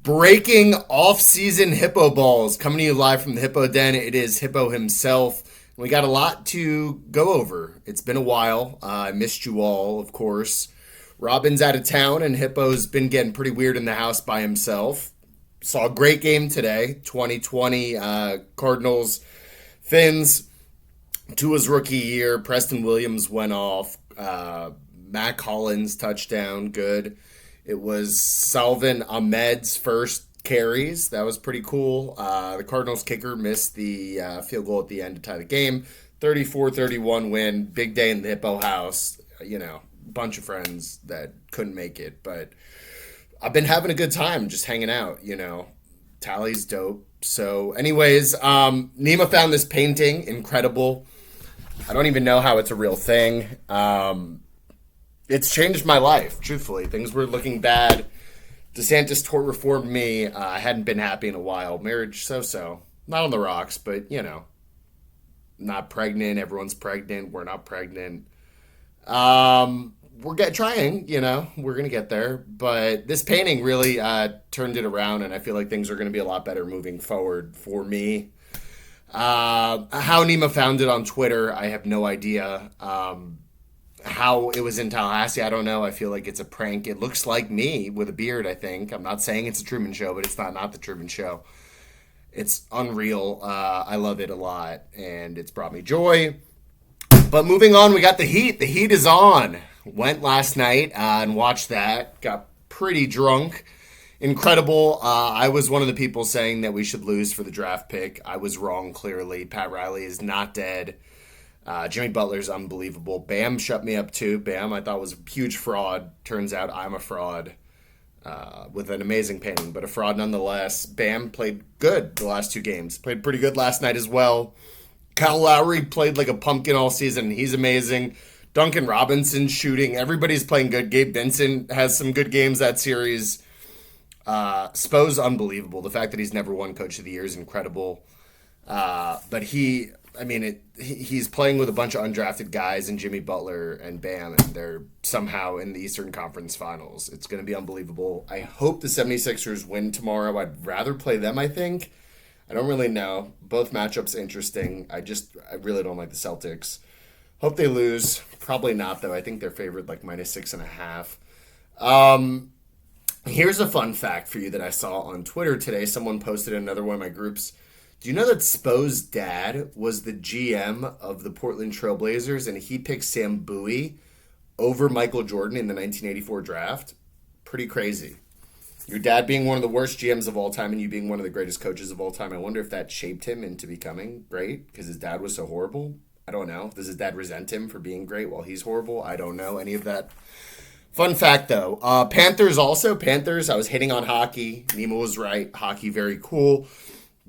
Breaking off-season Hippo Balls coming to you live from the Hippo Den. It is Hippo himself. We got a lot to go over. It's been a while. I missed you all, of course. Robin's out of town, and Hippo's been getting pretty weird in the house by himself. Saw a great game today. 2020 Cardinals, Finns. Tua's rookie year. Preston Williams went off. Matt Collins touchdown. Good. It was Salvin Ahmed's first carries. That was pretty cool. The Cardinals kicker missed the field goal at the end to tie the game. 34-31 win. Big day in the Hippo house. Bunch of friends that couldn't make it. But I've been having a good time just hanging out, Tally's dope. So anyways, Nima found this painting. Incredible. I don't even know how it's a real thing. It's changed my life, truthfully. Things were looking bad. DeSantis tort reformed me. I hadn't been happy in a while. Marriage, so-so. Not on the rocks, but, not pregnant. Everyone's pregnant. We're not pregnant. We're trying, We're going to get there. But this painting really turned it around, and I feel like things are going to be a lot better moving forward for me. How Nima found it on Twitter, I have no idea. How it was in Tallahassee, I don't know. I feel like it's a prank. It looks like me with a beard, I think. I'm not saying it's a Truman Show, but it's not the Truman Show. It's unreal. I love it a lot, and it's brought me joy. But moving on, we got the Heat. The Heat is on. Went last night and watched that. Got pretty drunk. Incredible. I was one of the people saying that we should lose for the draft pick. I was wrong, clearly. Pat Riley is not dead. Jimmy Butler's unbelievable. Bam shut me up too. Bam I thought was a huge fraud. Turns out I'm a fraud with an amazing painting, but a fraud nonetheless. Bam played good the last two games. Played pretty good last night as well. Kyle Lowry played like a pumpkin all season. He's amazing. Duncan Robinson's shooting. Everybody's playing good. Gabe Vincent has some good games that series. Spo's unbelievable. The fact that he's never won Coach of the Year is incredible. But he's playing with a bunch of undrafted guys and Jimmy Butler and Bam, and they're somehow in the Eastern Conference Finals. It's going to be unbelievable. I hope the 76ers win tomorrow. I'd rather play them, I think. I don't really know. Both matchups interesting. I really don't like the Celtics. Hope they lose. Probably not, though. I think they're favored like -6.5. Here's a fun fact for you that I saw on Twitter today. Someone posted in another one of my groups. Do you know that Spo's dad was the GM of the Portland Trailblazers, and he picked Sam Bowie over Michael Jordan in the 1984 draft? Pretty crazy. Your dad being one of the worst GMs of all time and you being one of the greatest coaches of all time, I wonder if that shaped him into becoming great because his dad was so horrible. I don't know. Does his dad resent him for being great while he's horrible? I don't know any of that. Fun fact, though. Panthers, I was hitting on hockey. Nemo was right. Hockey, very cool.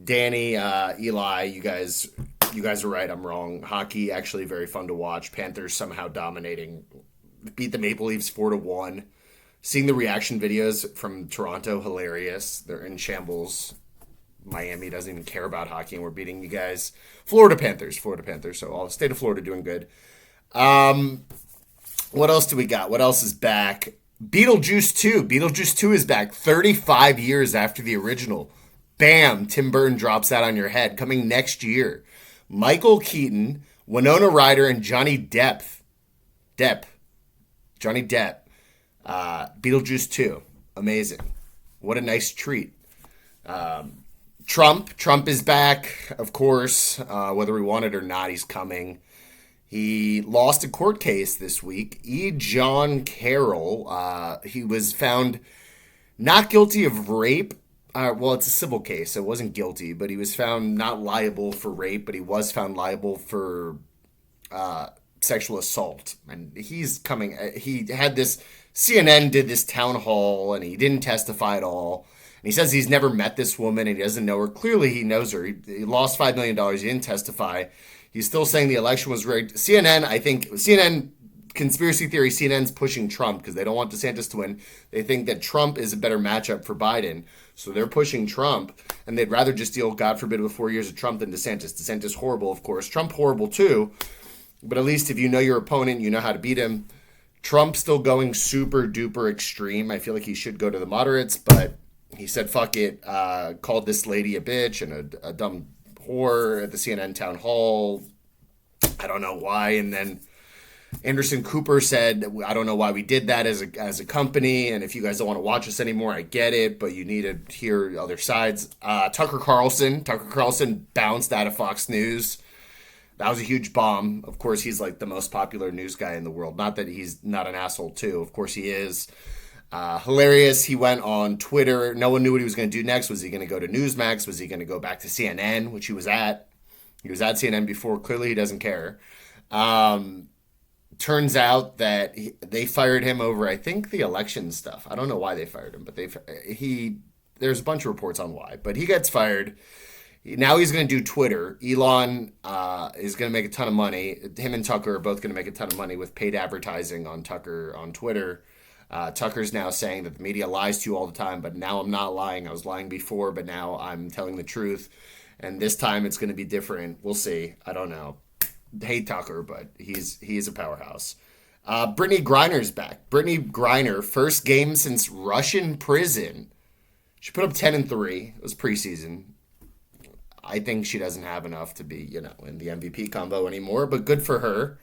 Danny, Eli, you guys are right. I'm wrong. Hockey, actually very fun to watch. Panthers somehow dominating. Beat the Maple Leafs 4-1. Seeing the reaction videos from Toronto, hilarious. They're in shambles. Miami doesn't even care about hockey, and we're beating you guys. Florida Panthers. So all the state of Florida doing good. What else do we got? What else is back? Beetlejuice 2. Beetlejuice 2 is back 35 years after the original. Bam, Tim Burton drops that on your head. Coming next year. Michael Keaton, Winona Ryder, and Johnny Depp. Johnny Depp. Beetlejuice 2. Amazing. What a nice treat. Trump is back, of course. Whether we want it or not, he's coming. He lost a court case this week. E. John Carroll, he was found not guilty of rape. It's a civil case, so it wasn't guilty, but he was found not liable for rape, but he was found liable for sexual assault. And he's coming. He had this, CNN did this town hall, and he didn't testify at all. And he says he's never met this woman, and he doesn't know her. Clearly, he knows her. He lost $5 million. He didn't testify. He's still saying the election was rigged. CNN, conspiracy theory, CNN's pushing Trump because they don't want DeSantis to win. They think that Trump is a better matchup for Biden. So they're pushing Trump, and they'd rather just deal, God forbid, with 4 years of Trump than DeSantis. DeSantis horrible, of course. Trump horrible, too. But at least if you know your opponent, you know how to beat him. Trump still going super duper extreme. I feel like he should go to the moderates, but He said, fuck it, called this lady a bitch and a dumb whore at the CNN town hall. I don't know why. And then Anderson Cooper said, I don't know why we did that as a company. And if you guys don't want to watch us anymore, I get it, but you need to hear other sides. Tucker Carlson bounced out of Fox News. That was a huge bomb. Of course, he's like the most popular news guy in the world. Not that he's not an asshole, too. Of course, he is. Hilarious. He went on Twitter. No one knew what he was going to do next. Was he going to go to Newsmax? Was he going to go back to CNN, which he was at? He was at CNN before. Clearly, he doesn't care. Turns out that they fired him over, I think, the election stuff. I don't know why they fired him, but there's a bunch of reports on why. But he gets fired. Now he's going to do Twitter. Elon is going to make a ton of money. Him and Tucker are both going to make a ton of money with paid advertising on Tucker on Twitter. Tucker's now saying that the media lies to you all the time, but now I'm not lying. I was lying before, but now I'm telling the truth. And this time it's going to be different. We'll see. I don't know. Hate Tucker, but he's a powerhouse. Brittany Griner's back. Brittany Griner, first game since Russian prison. She put up 10-3. It was preseason. I think she doesn't have enough to be, in the MVP combo anymore, but good for her.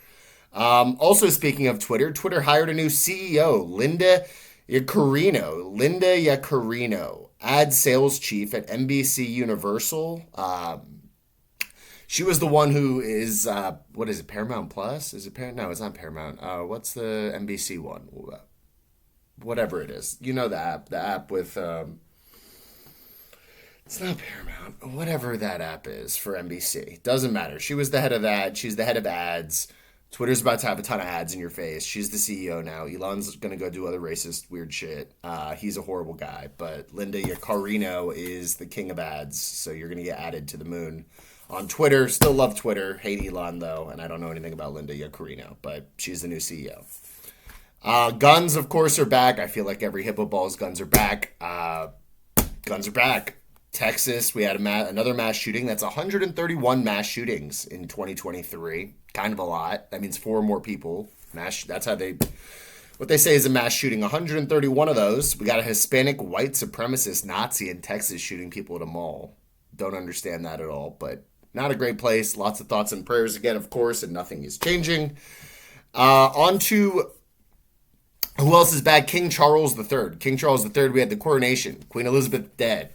Also, speaking of Twitter, Twitter hired a new CEO, Linda Yaccarino, ad sales chief at NBC Universal. She was the one who is, what is it, Paramount Plus? Is it Paramount? No, it's not Paramount. What's the NBC one? Whatever it is. You know the app with, it's not Paramount. Whatever that app is for NBC. Doesn't matter. She was the head of that. She's the head of ads. Twitter's about to have a ton of ads in your face. She's the CEO now. Elon's going to go do other racist, weird shit. He's a horrible guy. But Linda Yaccarino is the king of ads, so you're going to get added to the moon. On Twitter, still love Twitter. Hate Elon, though, and I don't know anything about Linda Yaccarino, but she's the new CEO. Guns, of course, are back. I feel like every Hippo Balls guns are back. Guns are back. Texas, we had another mass shooting. That's 131 mass shootings in 2023. Kind of a lot. That means 4 more people. That's how what they say is a mass shooting. 131 of those. We got a Hispanic white supremacist Nazi in Texas shooting people at a mall. Don't understand that at all, but not a great place. Lots of thoughts and prayers again, of course, and nothing is changing. On to who else is back? King Charles III. King Charles III, we had the coronation. Queen Elizabeth dead.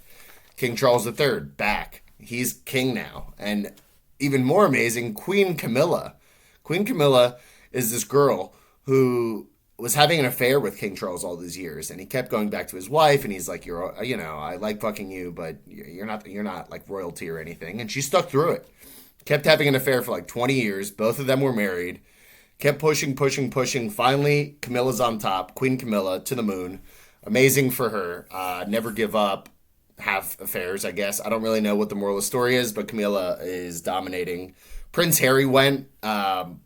King Charles III, back. He's king now. And even more amazing, Queen Camilla. Queen Camilla is this girl who was having an affair with King Charles all these years. And he kept going back to his wife, and he's like, I like fucking you, but you're not like royalty or anything. And she stuck through it. Kept having an affair for like 20 years. Both of them were married. Kept pushing. Finally, Camilla's on top. Queen Camilla to the moon. Amazing for her. Never give up. Have affairs, I guess. I don't really know what the moral of the story is, but Camilla is dominating. Prince Harry went. Meghan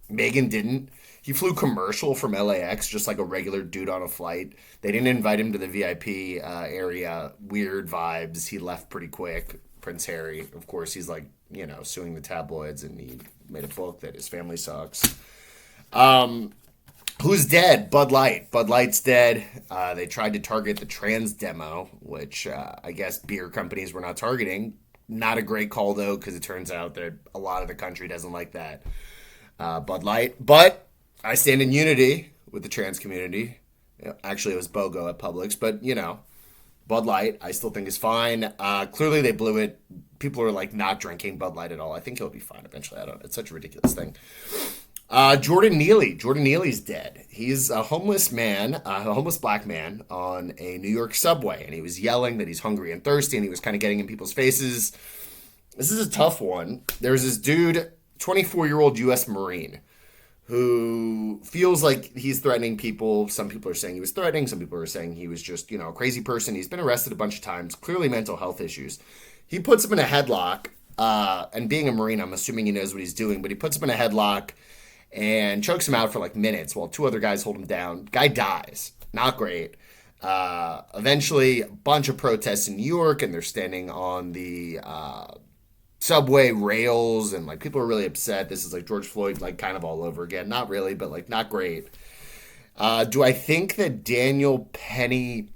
didn't. He flew commercial from LAX, just like a regular dude on a flight. They didn't invite him to the VIP area. Weird vibes. He left pretty quick. Prince Harry, of course, he's like, suing the tabloids, and he made a book that his family sucks. Who's dead? Bud Light. Bud Light's dead. They tried to target the trans demo, which I guess beer companies were not targeting. Not a great call, though, because it turns out that a lot of the country doesn't like that. Bud Light. But I stand in unity with the trans community. Actually, it was BOGO at Publix, but, Bud Light I still think is fine. Clearly, they blew it. People are, like, not drinking Bud Light at all. I think he'll be fine eventually. I don't know. It's such a ridiculous thing. Jordan Neely. Jordan Neely's dead. He's a homeless man, a homeless black man on a New York subway, and he was yelling that he's hungry and thirsty, and he was kind of getting in people's faces. This is a tough one. There's this dude, 24-year-old U.S. Marine, who feels like he's threatening people. Some people are saying he was threatening. Some people are saying he was just, a crazy person. He's been arrested a bunch of times, clearly mental health issues. He puts him in a headlock, and being a Marine, I'm assuming he knows what he's doing, but he puts him in a headlock and chokes him out for like minutes while 2 other guys hold him down. Guy dies. Not great. Eventually, a bunch of protests in New York, and they're standing on the subway rails, and like people are really upset. This is like George Floyd, like kind of all over again. Not really, but like not great. Do I think that Daniel Penny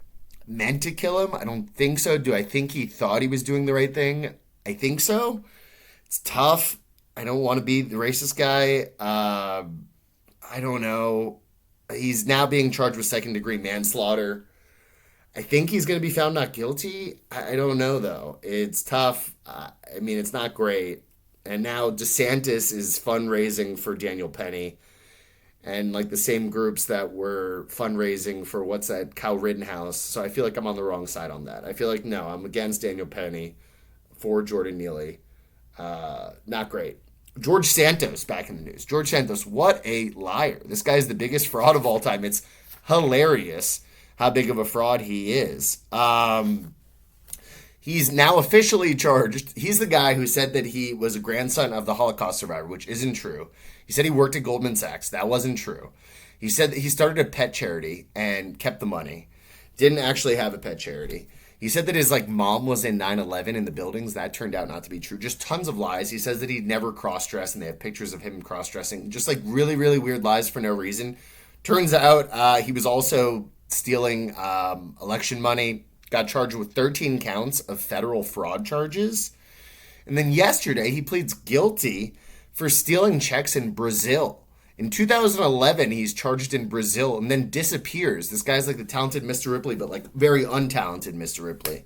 meant to kill him? I don't think so. Do I think he thought he was doing the right thing? I think so. It's tough. I don't want to be the racist guy. I don't know. He's now being charged with second degree manslaughter. I think he's going to be found not guilty. I don't know, though. It's tough. I mean, it's not great. And now DeSantis is fundraising for Daniel Penny. And like the same groups that were fundraising for what's that, Kyle Rittenhouse. So I feel like I'm on the wrong side on that. I feel like, no, I'm against Daniel Penny for Jordan Neely. Not great. George Santos back in the news. George Santos, what a liar. This guy's the biggest fraud of all time. It's hilarious how big of a fraud he is. He's now officially charged. He's the guy who said that he was a grandson of the Holocaust survivor, which isn't true. He said he worked at Goldman Sachs. That wasn't true. He said that he started a pet charity and kept the money. Didn't actually have a pet charity. He said that his mom was in 9/11 in the buildings. That turned out not to be true. Just tons of lies. He says that he never cross-dressed, and they have pictures of him cross-dressing. Just really, really weird lies for no reason. Turns out he was also stealing election money. Got charged with 13 counts of federal fraud charges. And then yesterday, he pleads guilty for stealing checks in Brazil. In 2011, he's charged in Brazil and then disappears. This guy's like the talented Mr. Ripley, but very untalented Mr. Ripley.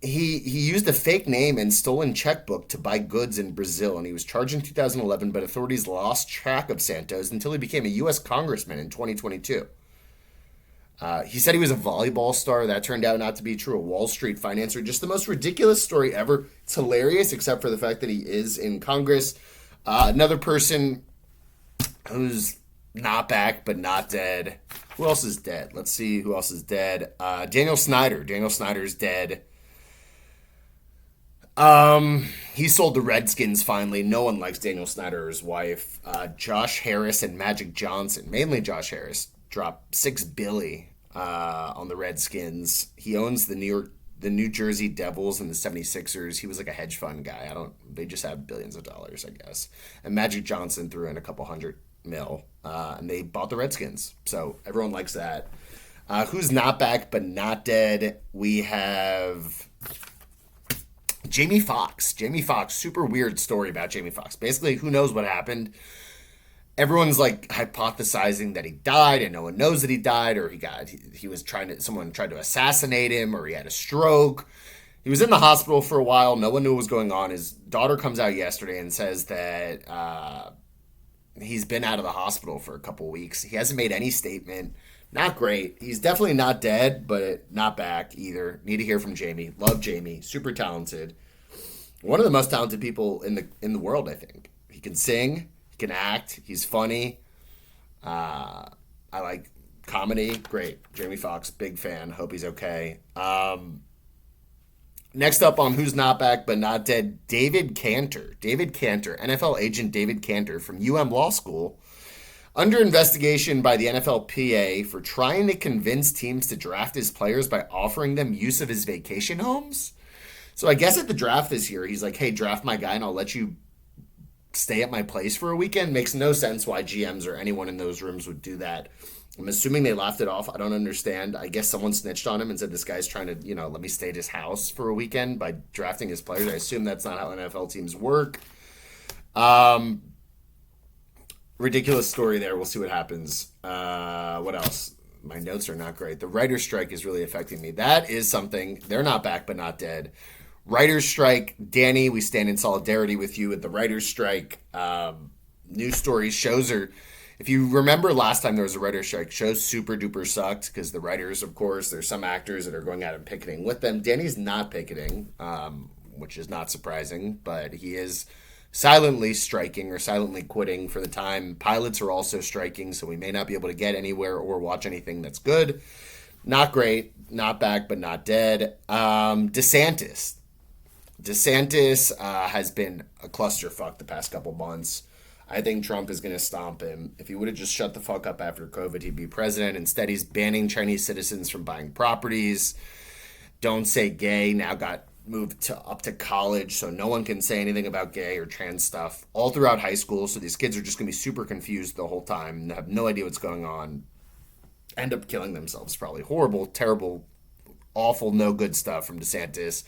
He used a fake name and stolen checkbook to buy goods in Brazil, and he was charged in 2011, but authorities lost track of Santos until he became a U.S. congressman in 2022. He said he was a volleyball star. That turned out not to be true. A Wall Street financer. Just the most ridiculous story ever. It's hilarious, except for the fact that he is in Congress. Another person who's not back but not dead. Who else is dead? Let's see who else is dead. Daniel Snyder. Daniel Snyder's dead. He sold the Redskins finally. No one likes Daniel Snyder or his wife. Josh Harris and Magic Johnson, mainly Josh Harris, dropped $6 billion on the Redskins. He owns the New Jersey Devils and the 76ers. He was like a hedge fund guy. They just have billions of dollars, I guess. And Magic Johnson threw in a couple $100 million, and they bought the Redskins. So everyone likes that. Who's not back but not dead? We have Jamie Foxx. Jamie Foxx, super weird story about Jamie Foxx. Basically, who knows what happened? Everyone's hypothesizing that he died and no one knows that he died, or someone tried to assassinate him, or he had a stroke. He was in the hospital for a while. No one knew what was going on. His daughter comes out yesterday and says that he's been out of the hospital for a couple weeks. He hasn't made any statement. Not great. He's definitely not dead, but not back either. Need to hear from Jamie. Love Jamie. Super talented. One of the most talented people in the world, I think. He can sing. Can act. He's funny. I like comedy. Great. Jamie Foxx, big fan. Hope he's okay. Next up on Who's Not Back But Not Dead, David Cantor. David Cantor, NFL agent David Cantor from Law School, under investigation by the NFLPA for trying to convince teams to draft his players by offering them use of his vacation homes. So I guess at the draft this year, he's like, hey, draft my guy and I'll let you stay at my place for a weekend. Makes no sense why GMs or anyone in those rooms would do that. I'm assuming they laughed it off. I don't understand. I guess someone snitched on him and said this guy's trying to, let me stay at his house for a weekend by drafting his players. I assume that's not how NFL teams work. Ridiculous story there. We'll see what happens. What else? My notes are not great. The writer's strike is really affecting me. That is something. They're not back but not dead. Writer's strike, Danny, we stand in solidarity with you with the writer's strike. News stories, shows are, if you remember last time there was a writer's strike, shows super duper sucked because the writers, of course, there's some actors that are going out and picketing with them. Danny's not picketing, which is not surprising, but he is silently striking or silently quitting for the time. Pilots are also striking, so we may not be able to get anywhere or watch anything that's good. Not great, not back, but not dead. DeSantis has been a clusterfuck the past couple months. I think Trump is going to stomp him. If he would have just shut the fuck up after COVID, he'd be president. Instead, he's banning Chinese citizens from buying properties. Don't say gay now got moved up to college, so no one can say anything about gay or trans stuff all throughout high school. So these kids are just going to be super confused the whole time and have no idea what's going on. end up killing themselves. Probably horrible, terrible, awful, no good stuff from DeSantis.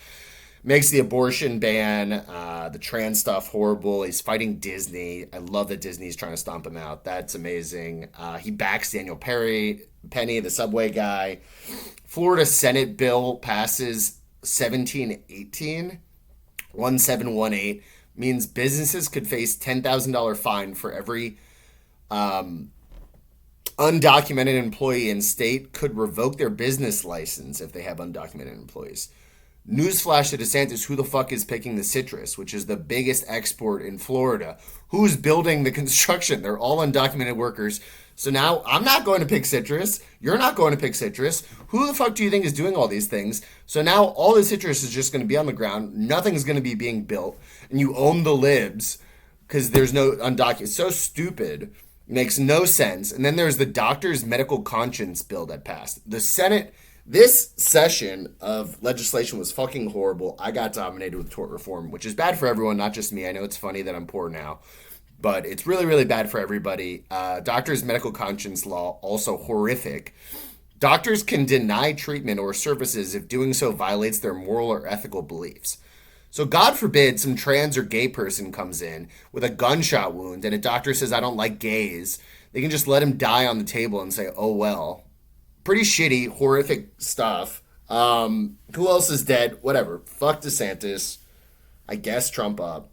Makes the abortion ban, the trans stuff horrible. He's fighting Disney. I love that Disney's trying to stomp him out. That's amazing. He backs Daniel Penny, the subway guy. Florida Senate bill passes 1718, 1718, means businesses could face $10,000 fine for every undocumented employee, and state could revoke their business license if they have undocumented employees. Newsflash to DeSantis, who the fuck is picking the citrus, which is the biggest export in Florida? Who's building the construction? They're all undocumented workers. So now I'm not going to pick citrus. You're not going to pick citrus. Who the fuck do you think is doing all these things? So now all the citrus is just going to be on the ground. Nothing's going to be being built. And you own the libs because there's no undocumented. It's so stupid. Makes no sense. And then there's the doctor's medical conscience bill that passed. The Senate, this session of legislation was fucking horrible. I got dominated with tort reform, which is bad for everyone, not just me. I know it's funny that I'm poor now, but it's really, really bad for everybody. Doctor's medical conscience law, also horrific. Doctors can deny treatment or services if doing so violates their moral or ethical beliefs. So God forbid some trans or gay person comes in with a gunshot wound and a doctor says, I don't like gays. They can just let him die on the table and say, oh, well. Pretty shitty, horrific stuff. Who else is dead? Whatever. Fuck DeSantis. I guess Trump up.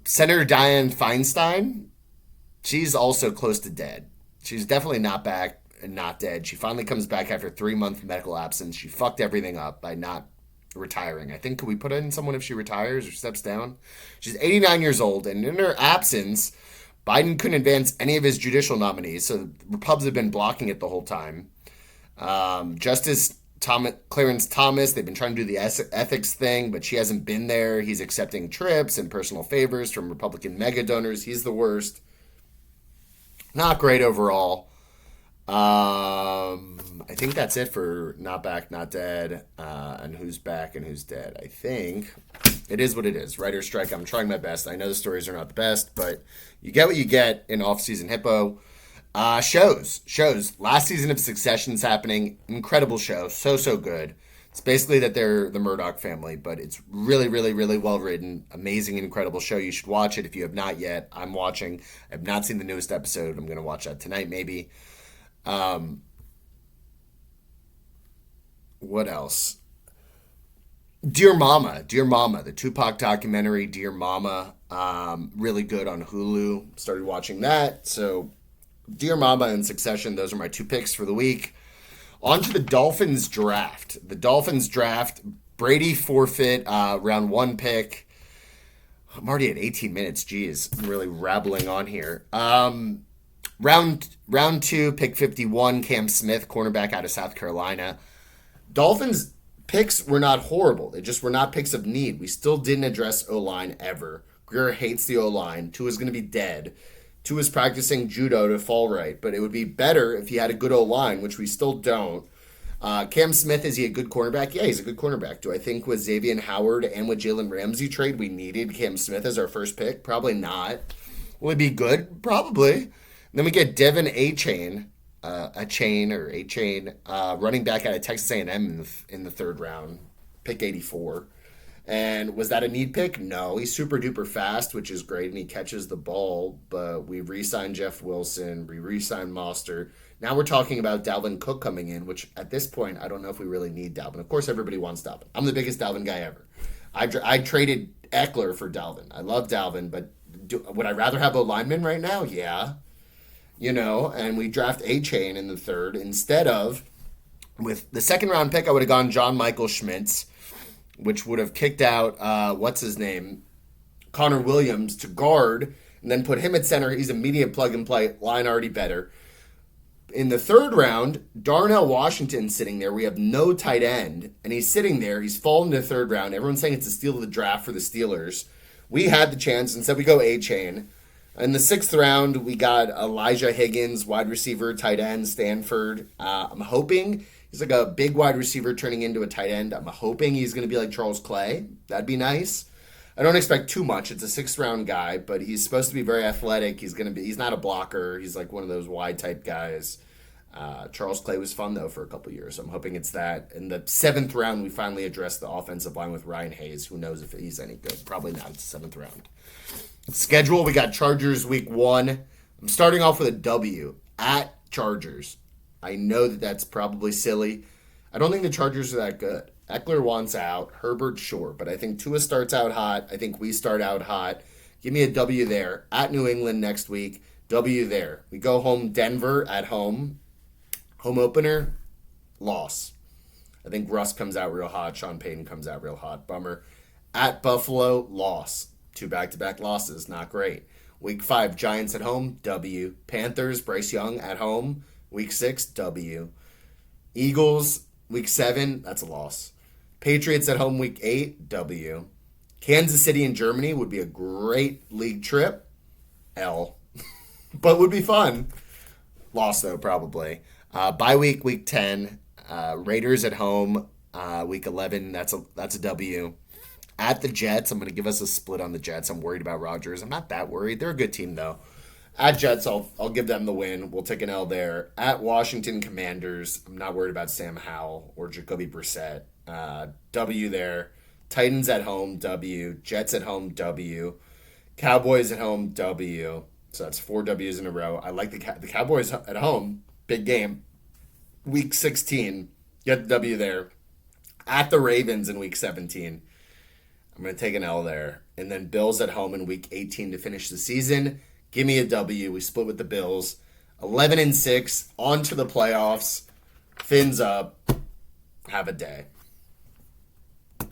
Senator Dianne Feinstein. She's also close to dead. She's definitely not back and not dead. She finally comes back after 3-month medical absence. She fucked everything up by not retiring. I think, could we put in someone if she retires or steps down? She's 89 years old, and in her absence, Biden couldn't advance any of his judicial nominees, so Repubs have been blocking it the whole time. Justice Clarence Thomas, they've been trying to do the ethics thing, but she hasn't been there. He's accepting trips and personal favors from Republican mega donors. He's the worst. Not great overall. I think that's it for Not Back, Not Dead, and Who's Back and Who's Dead. I think it is what it is. Writer's strike. I'm trying my best. I know the stories are not the best, but you get what you get in off-season Hippo. Shows. Last season of Succession's happening. Incredible show. So good. It's basically that they're the Murdoch family, but it's really, really, really well written. Amazing, incredible show. You should watch it if you have not yet. I'm watching. I have not seen the newest episode. I'm going to watch that tonight, maybe. What else? Dear Mama, the Tupac documentary, Dear Mama, really good on Hulu. Started watching that. So, Dear Mama and Succession, those are my 2 picks for the week. On to the Dolphins draft. Brady forfeit, round 1 pick. I'm already at 18 minutes. Geez, I'm really rabbling on here. Round 2, pick 51, Cam Smith, cornerback out of South Carolina. Dolphins picks were not horrible. They just were not picks of need. We still didn't address O-line ever. Greer hates the O-line. Tua's going to be dead. Tua's practicing judo to fall right, but it would be better if he had a good O-line, which we still don't. Cam Smith, is he a good cornerback? Yeah, he's a good cornerback. Do I think with Xavier Howard and with Jalen Ramsey trade we needed Cam Smith as our first pick? Probably not. Will it be good? Probably. And then we get Devin A-Chain, running back out of Texas A&M in the 3rd round, pick 84. And was that a need pick? No. He's super duper fast, which is great, and he catches the ball. But we re-signed Jeff Wilson, we re-signed Mostert. Now we're talking about Dalvin Cook coming in, which at this point, I don't know if we really need Dalvin. Of course, everybody wants Dalvin. I'm the biggest Dalvin guy ever. I traded Eckler for Dalvin. I love Dalvin, but would I rather have a lineman right now? Yeah. And we draft A-Chain in the 3rd instead of, with the 2nd round pick, I would have gone John Michael Schmitz, which would have kicked out, Connor Williams to guard, and then put him at center. He's immediate plug and play, line already better. In the 3rd round, Darnell Washington sitting there. We have no tight end, and he's sitting there. He's fallen to the 3rd round. Everyone's saying it's a steal of the draft for the Steelers. We had the chance. Instead, we go A-Chain. In the 6th round, we got Elijah Higgins, wide receiver, tight end, Stanford. I'm hoping he's like a big wide receiver turning into a tight end. I'm hoping he's going to be like Charles Clay. That'd be nice. I don't expect too much. It's a 6th round guy, but he's supposed to be very athletic. He's not a blocker. He's like one of those wide type guys. Charles Clay was fun, though, for a couple years. I'm hoping it's that. In the 7th round, we finally addressed the offensive line with Ryan Hayes. Who knows if he's any good? Probably not. It's the 7th round. Schedule, we got Chargers week 1. I'm starting off with a W at Chargers. I know that that's probably silly. I don't think the Chargers are that good. Eckler wants out. Herbert, sure. But I think Tua starts out hot. I think we start out hot. Give me a W there. At New England next week. W there. We go home Denver at home. Home opener, loss. I think Russ comes out real hot. Sean Payton comes out real hot. Bummer. At Buffalo, loss. 2 back-to-back losses. Not great. Week 5, Giants at home, W. Panthers, Bryce Young at home. Week 6, W. Eagles, week 7, that's a loss. Patriots at home, week 8, W. Kansas City and Germany would be a great league trip. L. But would be fun. Loss, though, probably. Bye week, week 10. Raiders at home, week 11, that's a W. At the Jets, I'm going to give us a split on the Jets. I'm worried about Rodgers. I'm not that worried. They're a good team, though. At Jets, I'll give them the win. We'll take an L there. At Washington Commanders, I'm not worried about Sam Howell or Jacoby Brissett. W there. Titans at home, W. Jets at home, W. Cowboys at home, W. So that's 4 W's in a row. I like the Cowboys at home. Big game. Week 16, get the W there. At the Ravens in week 17. I'm going to take an L there. And then Bills at home in week 18 to finish the season. Give me a W. We split with the Bills. 11-6, on to the playoffs. Fins up. Have a day.